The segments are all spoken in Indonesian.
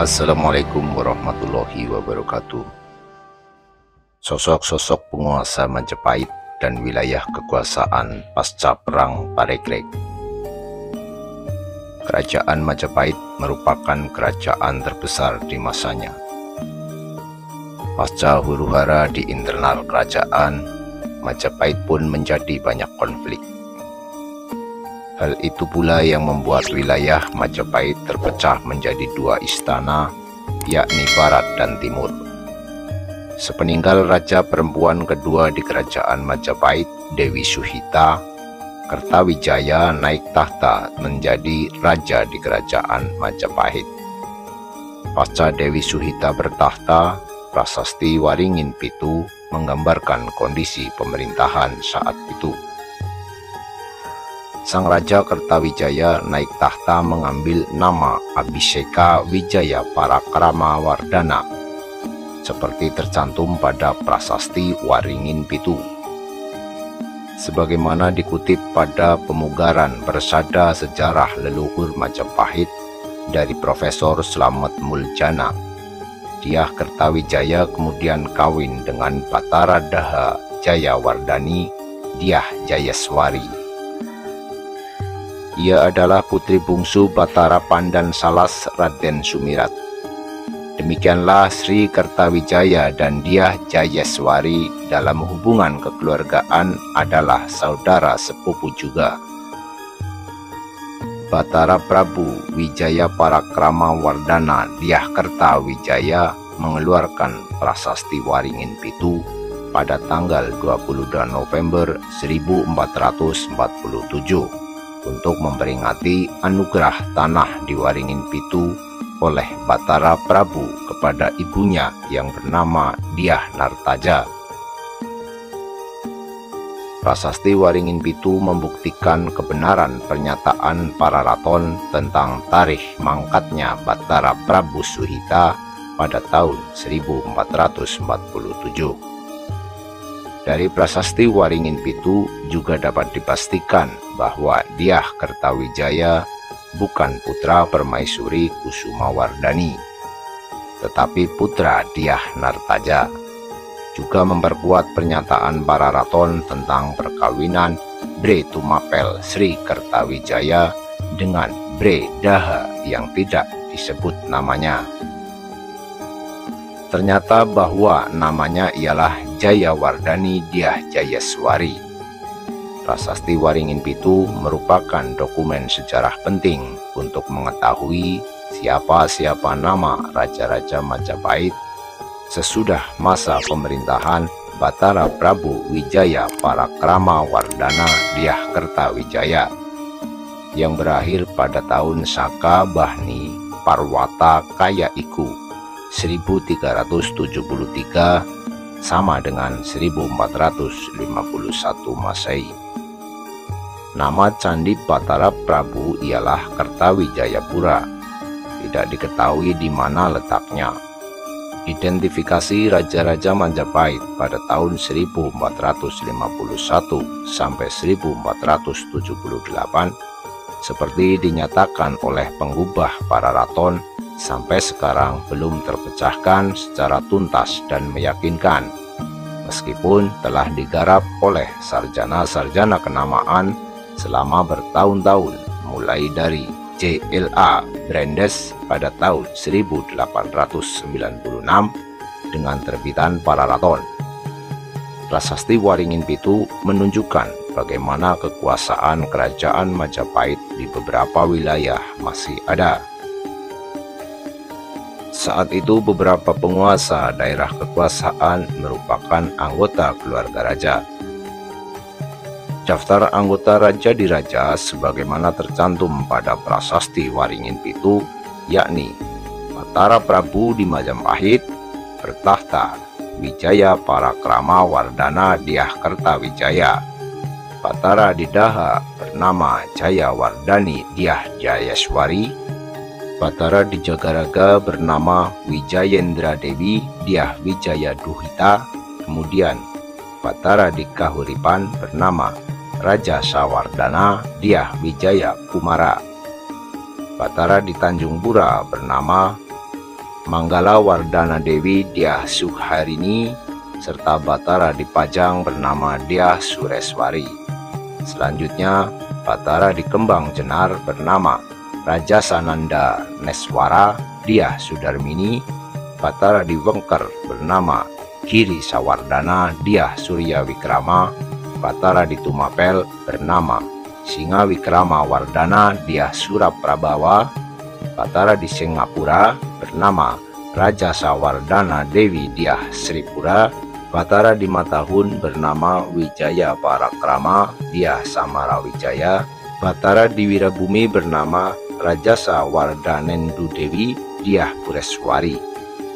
Assalamualaikum warahmatullahi wabarakatuh. Sosok-sosok penguasa Majapahit dan wilayah kekuasaan pasca Perang Parekrek. Kerajaan Majapahit merupakan kerajaan terbesar di masanya. Pasca huru-hara di internal kerajaan, Majapahit pun menjadi banyak konflik. Hal itu pula yang membuat wilayah Majapahit terpecah menjadi dua istana, yakni Barat dan Timur. Sepeninggal raja perempuan kedua di kerajaan Majapahit, Dewi Suhita, Kertawijaya naik tahta menjadi raja di kerajaan Majapahit. Pasca Dewi Suhita bertahta, Prasasti Waringin Pitu menggambarkan kondisi pemerintahan saat itu. Sang Raja Kertawijaya naik tahta mengambil nama Abhiseka Wijaya Parakrama Wardana, seperti tercantum pada Prasasti Waringin Pitu. Sebagaimana dikutip pada pemugaran Persada Sejarah Leluhur Majapahit dari Profesor Slamet Muljana, Dyah Kertawijaya kemudian kawin dengan Batara Daha Jayawardani Dyah Jayaswari. Ia adalah putri bungsu Batara Pandan Salas Raden Sumirat. Demikianlah Sri Kertawijaya dan Dyah Jayaswari dalam hubungan kekeluargaan adalah saudara sepupu juga. Batara Prabu Wijaya Parakrama Wardana Dyah Kertawijaya mengeluarkan Prasasti Waringin Pitu pada tanggal 22 November 1447 untuk memperingati anugerah tanah di Waringin Pitu oleh Batara Prabu kepada ibunya yang bernama Dyah Nartaja. Prasasti Waringin Pitu membuktikan kebenaran pernyataan para raton tentang tarikh mangkatnya Batara Prabu Suhita pada tahun 1447. Dari Prasasti Waringin Pitu juga dapat dipastikan bahwa Dyah Kertawijaya bukan putra Permaisuri Kusumawardani, tetapi putra Dyah Nartaja. Juga memperkuat pernyataan para raton tentang perkawinan Bre Tumapel Sri Kertawijaya dengan Bre Daha yang tidak disebut namanya. Ternyata bahwa namanya ialah Jayawardani Dyah Jayaswari. Prasasti Waringin Pitu merupakan dokumen sejarah penting untuk mengetahui siapa-siapa nama raja-raja Majapahit sesudah masa pemerintahan Batara Prabu Wijaya Parakrama Wardana Dyah Kertawijaya yang berakhir pada tahun Saka Bahni Parwata Kaya Iku 1373 sama dengan 1451 Masehi. Nama Candi Batara Prabu ialah Kertawijayapura. Tidak diketahui di mana letaknya. Identifikasi raja-raja Majapahit pada tahun 1451 sampai 1478 seperti dinyatakan oleh penggubah para raton sampai sekarang belum terpecahkan secara tuntas dan meyakinkan, meskipun telah digarap oleh sarjana-sarjana kenamaan selama bertahun-tahun, mulai dari J.L.A. Brandes pada tahun 1896 dengan terbitan para raton. Prasasti Waringin Pitu menunjukkan bagaimana kekuasaan kerajaan Majapahit di beberapa wilayah masih ada. Saat itu beberapa penguasa daerah kekuasaan merupakan anggota keluarga raja. Daftar anggota raja diraja sebagaimana tercantum pada Prasasti Waringin Pitu, yakni Batara Prabu di Majapahit bertahta Wijaya Parakrama Wardana Dyah Kertawijaya. Batara di Daha bernama Jayawardani Dyah Jayaswari. Batara di Jagaraga bernama Wijayendra Dewi Dyah Wijaya Duhita. Kemudian Batara di Kahuripan bernama Raja Sawardana Dyah Wijaya Kumara. Batara di Tanjung Pura bernama Manggala Wardana Dewi Dyah Suharini, serta Batara Dipajang bernama Dyah Sureswari. Selanjutnya, Batara di Kembang Jenar bernama Raja Sananda Neswara Dyah Sudarmini. Batara di Wengker bernama Giri Sawardana Dyah Surya Wikrama. Batara di Tumapel bernama Singa Wikrama Wardana Dyah Suraprabawa. Batara di Singapura bernama Raja Sawardana Dewi Dyah Sripura. Batara di Matahun bernama Wijaya Parakrama Dyah Samarawijaya. Batara di Wirabumi bernama Raja Sawardanendu Dewi Dyah Pureswari.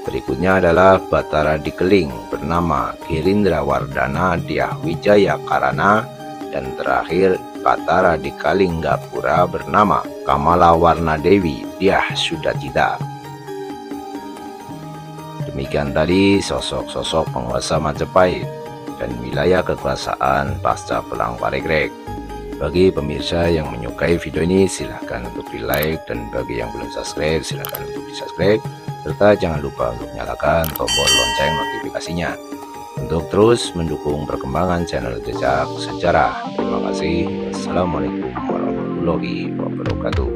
Berikutnya adalah Batara di Keling bernama Girindra Wardana Dyah Wijaya Karana. Dan terakhir Batara di Kalinggapura bernama Kamala Warna Dewi Dyah Sudacita. Demikian tadi sosok-sosok penguasa Majapahit dan wilayah kekuasaan pasca Perang Parikrek. Bagi pemirsa yang menyukai video ini, silahkan untuk di like, dan bagi yang belum subscribe silahkan untuk di subscribe, serta jangan lupa untuk nyalakan tombol lonceng notifikasinya untuk terus mendukung perkembangan channel Jejak Sejarah. Terima kasih. Wassalamualaikum warahmatullahi wabarakatuh.